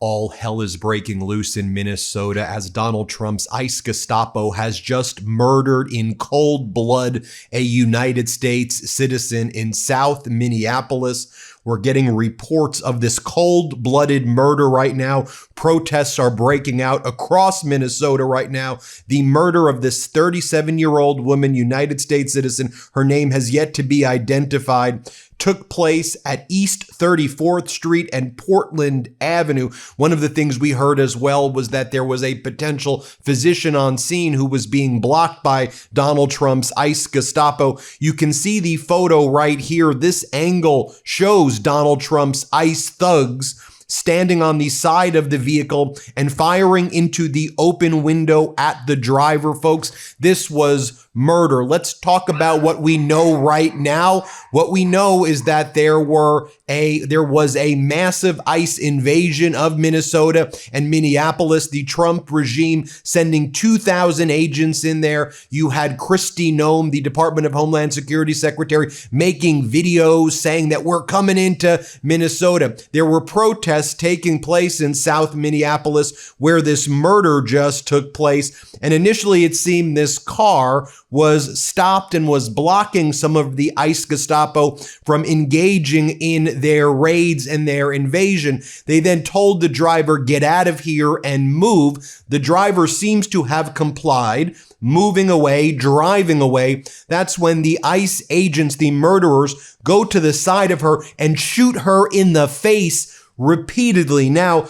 All hell is breaking loose in Minnesota as Donald Trump's ICE Gestapo has just murdered in cold blood a United States citizen in South Minneapolis. We're getting reports of this cold-blooded murder right now. Protests are breaking out across Minnesota right now. The murder of this 37-year-old woman, United States citizen, her name has yet to be identified, took place at East 34th Street and Portland Avenue. One of the things we heard as well was that there was a potential physician on scene who was being blocked by Donald Trump's ICE Gestapo. You can see the photo right here. This angle shows Donald Trump's ICE thugs standing on the side of the vehicle and firing into the open window at the driver. Folks, this was murder. Let's talk about what we know right now. What we know is that there was a massive ICE invasion of Minnesota and Minneapolis. The Trump regime sending 2,000 agents in there. You had Kristi Noem, the Department of Homeland Security Secretary, making videos saying that we're coming into Minnesota. There were protests taking place in South Minneapolis where this murder just took place. And initially it seemed this car was stopped and was blocking some of the ICE Gestapo from engaging in their raids and their invasion. They then told the driver, get out of here and move. The driver seems to have complied, moving away, driving away. That's when the ICE agents, the murderers, go to the side of her and shoot her in the face repeatedly. Now,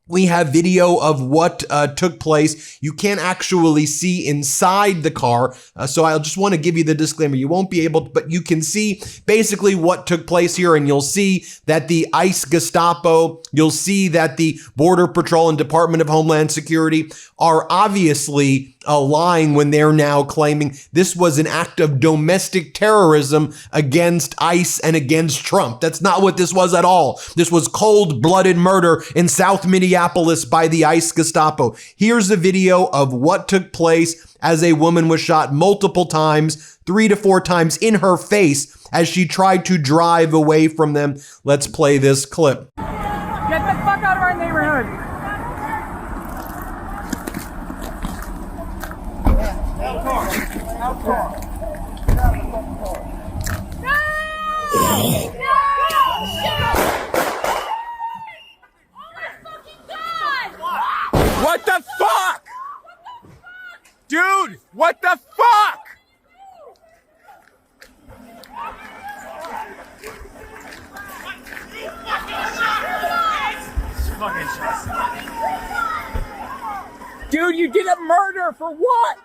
we have video of what took place. You can't actually see inside the car, so I just want to give you the disclaimer. You won't be able to, but you can see basically what took place here, and you'll see that the ICE Gestapo, you'll see that the Border Patrol and Department of Homeland Security are obviously lying when they're now claiming this was an act of domestic terrorism against ICE and against Trump. That's not what this was at all. This was cold-blooded murder in South Minneapolis by the ICE Gestapo. Here's a video of what took place as a woman was shot multiple times, 3 to 4 times in her face as she tried to drive away from them. Let's play this clip. Get the fuck out of our neighborhood. What the fuck? Dude, what the fuck? Dude, you did a murder for what?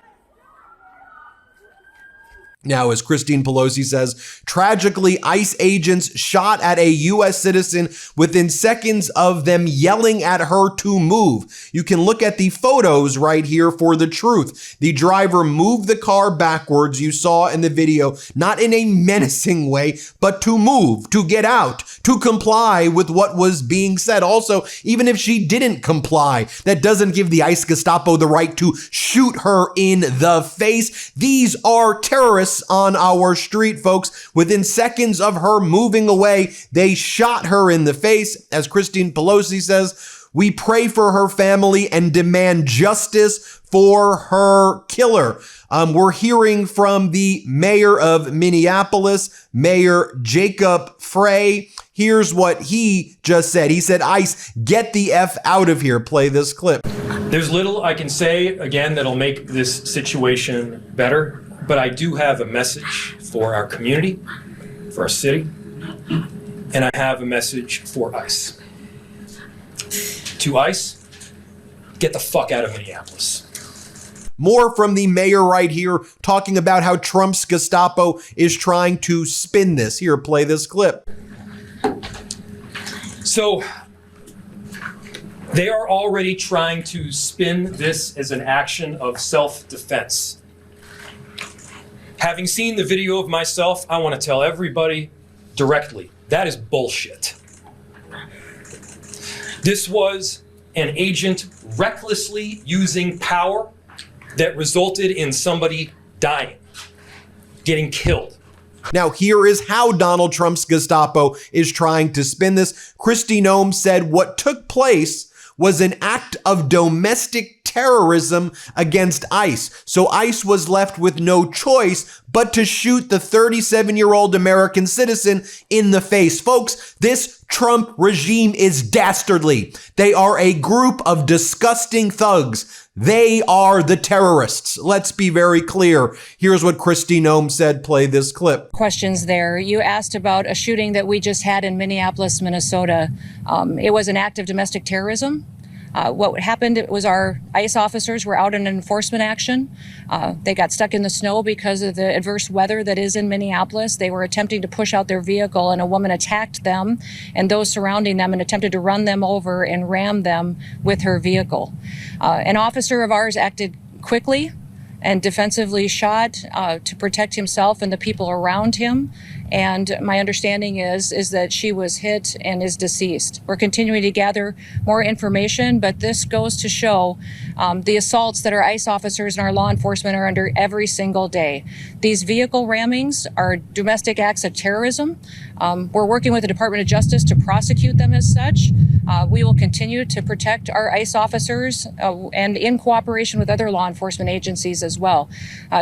Now, as Christine Pelosi says, tragically, ICE agents shot at a U.S. citizen within seconds of them yelling at her to move. You can look at the photos right here for the truth. The driver moved the car backwards, you saw in the video, not in a menacing way, but to move, to get out, to comply with what was being said. Also, even if she didn't comply, that doesn't give the ICE Gestapo the right to shoot her in the face. These are terrorists on our street, folks. Within seconds of her moving away, they shot her in the face. As Christine Pelosi says, we pray for her family and demand justice for her killer. We're hearing from the mayor of Minneapolis, Mayor Jacob Frey. Here's what he just said. He said, ICE, get the F out of here. Play this clip. There's little I can say, again, that'll make this situation better. But I do have a message for our community, for our city, and I have a message for ICE. To ICE, get the fuck out of Minneapolis. More from the mayor right here talking about how Trump's Gestapo is trying to spin this. Here, play this clip. So they are already trying to spin this as an action of self-defense. Having seen the video of myself, I want to tell everybody directly, that is bullshit. This was an agent recklessly using power that resulted in somebody dying, getting killed. Now, here is how Donald Trump's Gestapo is trying to spin this. Kristi Noem said what took place was an act of domestic terrorism against ICE. So ICE was left with no choice but to shoot the 37-year-old American citizen in the face. Folks, this Trump regime is dastardly. They are a group of disgusting thugs. They are the terrorists. Let's be very clear. Here's what Kristi Noem said. Play this clip. Questions there. You asked about a shooting that we just had in Minneapolis, Minnesota. It was an act of domestic terrorism. What happened was our ICE officers were out in enforcement action. They got stuck in the snow because of the adverse weather that is in Minneapolis. They were attempting to push out their vehicle, and a woman attacked them and those surrounding them and attempted to run them over and ram them with her vehicle. An officer of ours acted quickly and defensively shot to protect himself and the people around him. And my understanding is that she was hit and is deceased. We're continuing to gather more information, but this goes to show the assaults that our ICE officers and our law enforcement are under every single day. These vehicle rammings are domestic acts of terrorism. We're working with the Department of Justice to prosecute them as such. We will continue to protect our ICE officers and in cooperation with other law enforcement agencies as well.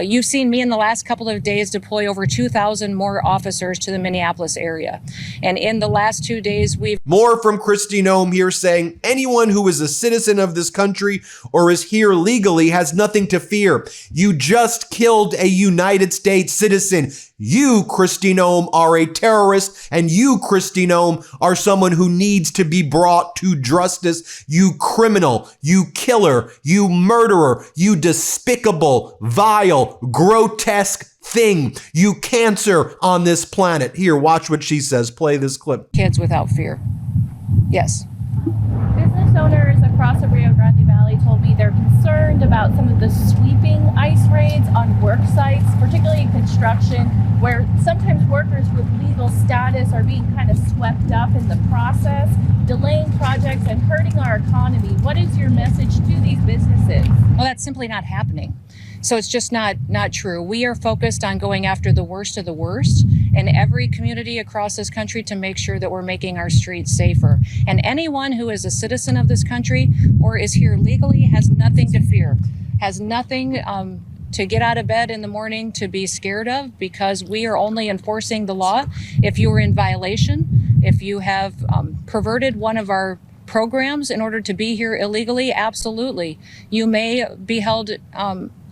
You've seen me in the last couple of days deploy over 2,000 more officers to the Minneapolis area. And in the last 2 days, we've... More from Kristi Noem here saying anyone who is a citizen of this country or is here legally has nothing to fear. You just killed a United States citizen. You, Kristi Noem, are a terrorist, and you, Kristi Noem, are someone who needs to be brought to justice. You criminal, you killer, you murderer, you despicable, vile, grotesque thing, you cancer on this planet. Here, watch what she says. Play this clip. Kids without fear. Yes. Business owners across the Rio Grande Valley told me they're concerned about some of the sweeping ICE raids on work sites, particularly in construction, where sometimes workers with legal status are being kind of swept up in the process, delaying projects and hurting our economy. What is your message to these businesses? Well, that's simply not happening. So it's just not true. We are focused on going after the worst of the worst in every community across this country to make sure that we're making our streets safer. And anyone who is a citizen of this country or is here legally has nothing to fear, has nothing to get out of bed in the morning to be scared of, because we are only enforcing the law. If you are in violation, if you have perverted one of our programs in order to be here illegally, absolutely, you may be held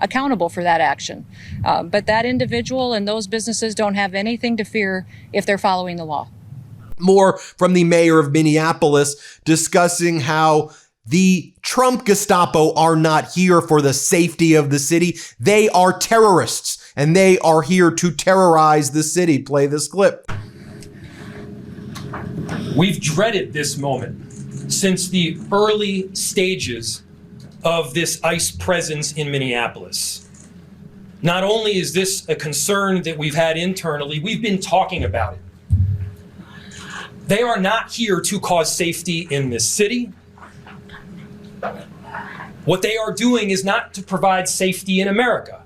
accountable for that action. But that individual and those businesses don't have anything to fear if they're following the law. More from the mayor of Minneapolis discussing how the Trump Gestapo are not here for the safety of the city. They are terrorists, and they are here to terrorize the city. Play this clip. We've dreaded this moment since the early stages of this ICE presence in Minneapolis. Not only is this a concern that we've had internally, we've been talking about it. They are not here to cause safety in this city. What they are doing is not to provide safety in America.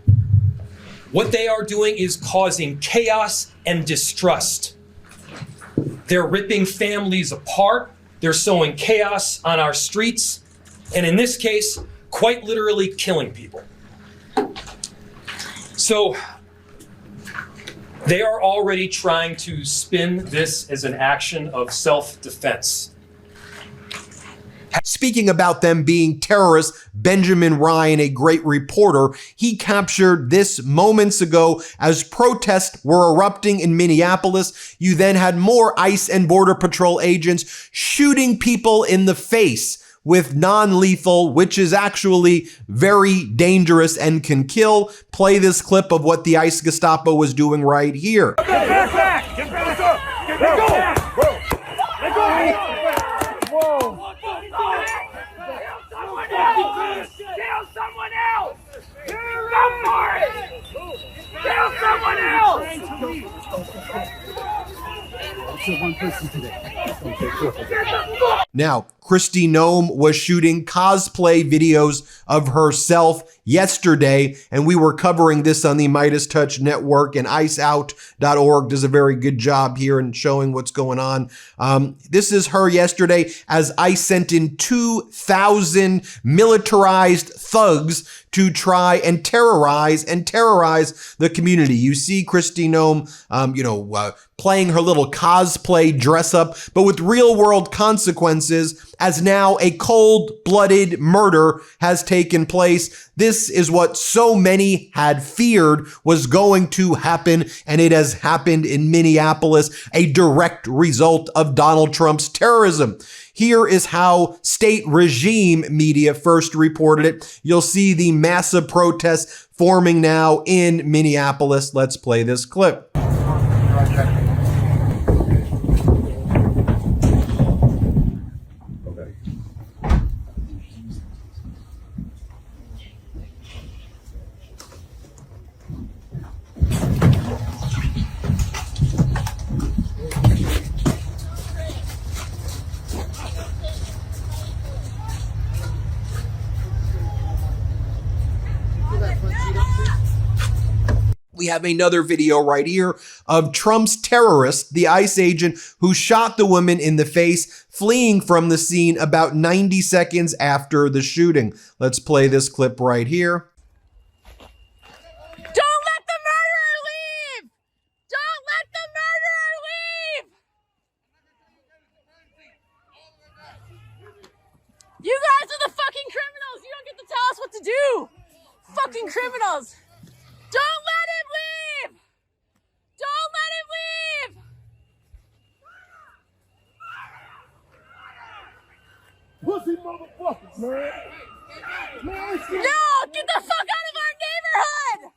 What they are doing is causing chaos and distrust. They're ripping families apart. They're sowing chaos on our streets, and in this case, quite literally killing people. So they are already trying to spin this as an action of self-defense. Speaking about them being terrorists, Benjamin Ryan, a great reporter, he captured this moments ago as protests were erupting in Minneapolis. You then had more ICE and Border Patrol agents shooting people in the face with non-lethal, which is actually very dangerous and can kill. Play this clip of what the ICE Gestapo was doing right here. Get back! Get back up! Get back! Let go! Whoa! Kill someone else! Go for it! Kill someone else! Now, Kristi Noem was shooting cosplay videos of herself yesterday, and we were covering this on the MeidasTouch network, and iceout.org does a very good job here in showing what's going on. This is her yesterday as ICE sent in 2,000 militarized thugs to try and terrorize the community. You see Kristi Noem, playing her little cosplay dress up, but with real world consequences, as now a cold-blooded murder has taken place. This is what so many had feared was going to happen, and it has happened in Minneapolis, a direct result of Donald Trump's terrorism. Here is how state regime media first reported it. You'll see the massive protests forming now in Minneapolis. Let's play this clip. We have another video right here of Trump's terrorist, the ICE agent who shot the woman in the face, fleeing from the scene about 90 seconds after the shooting. Let's play this clip right here. Don't let the murderer leave! Don't let the murderer leave! You guys are the fucking criminals! You don't get to tell us what to do! Fucking criminals! Don't let him leave! Don't let him leave! Pussy motherfuckers, man. No! Get the fuck out of our neighborhood!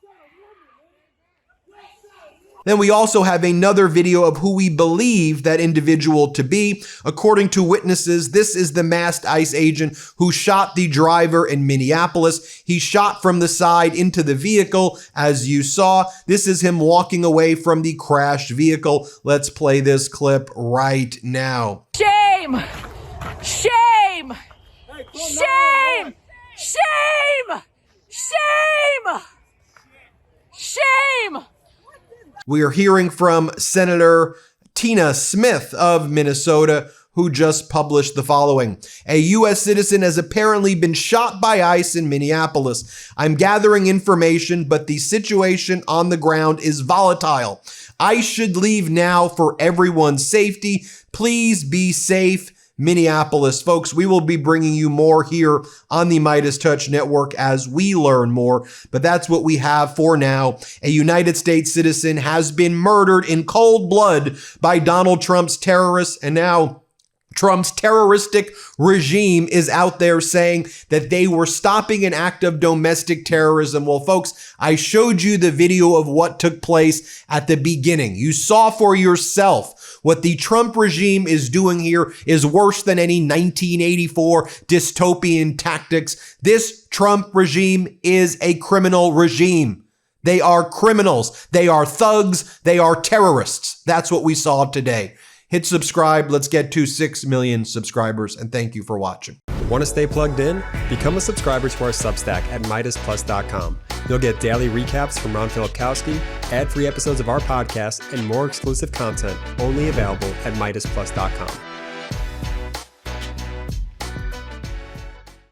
Then we also have another video of who we believe that individual to be. According to witnesses, this is the masked ICE agent who shot the driver in Minneapolis. He shot from the side into the vehicle, as you saw. This is him walking away from the crashed vehicle. Let's play this clip right now. Shame! Shame! Shame! Shame! Shame! Shame! We are hearing from Senator Tina Smith of Minnesota, who just published the following. A U.S. citizen has apparently been shot by ICE in Minneapolis. I'm gathering information, but the situation on the ground is volatile. ICE should leave now for everyone's safety. Please be safe. Minneapolis. Folks, we will be bringing you more here on the MeidasTouch network as we learn more, but that's what we have for now. A United States citizen has been murdered in cold blood by Donald Trump's terrorists, and now Trump's terroristic regime is out there saying that they were stopping an act of domestic terrorism. Well, folks, I showed you the video of what took place at the beginning. You saw for yourself what the Trump regime is doing here is worse than any 1984 dystopian tactics. This Trump regime is a criminal regime. They are criminals. They are thugs. They are terrorists. That's what we saw today. Hit subscribe. Let's get to 6 million subscribers, and thank you for watching. Want to stay plugged in? Become a subscriber to our Substack at MeidasPlus.com. You'll get daily recaps from Ron Filipkowski, ad-free episodes of our podcast, and more exclusive content only available at MeidasPlus.com.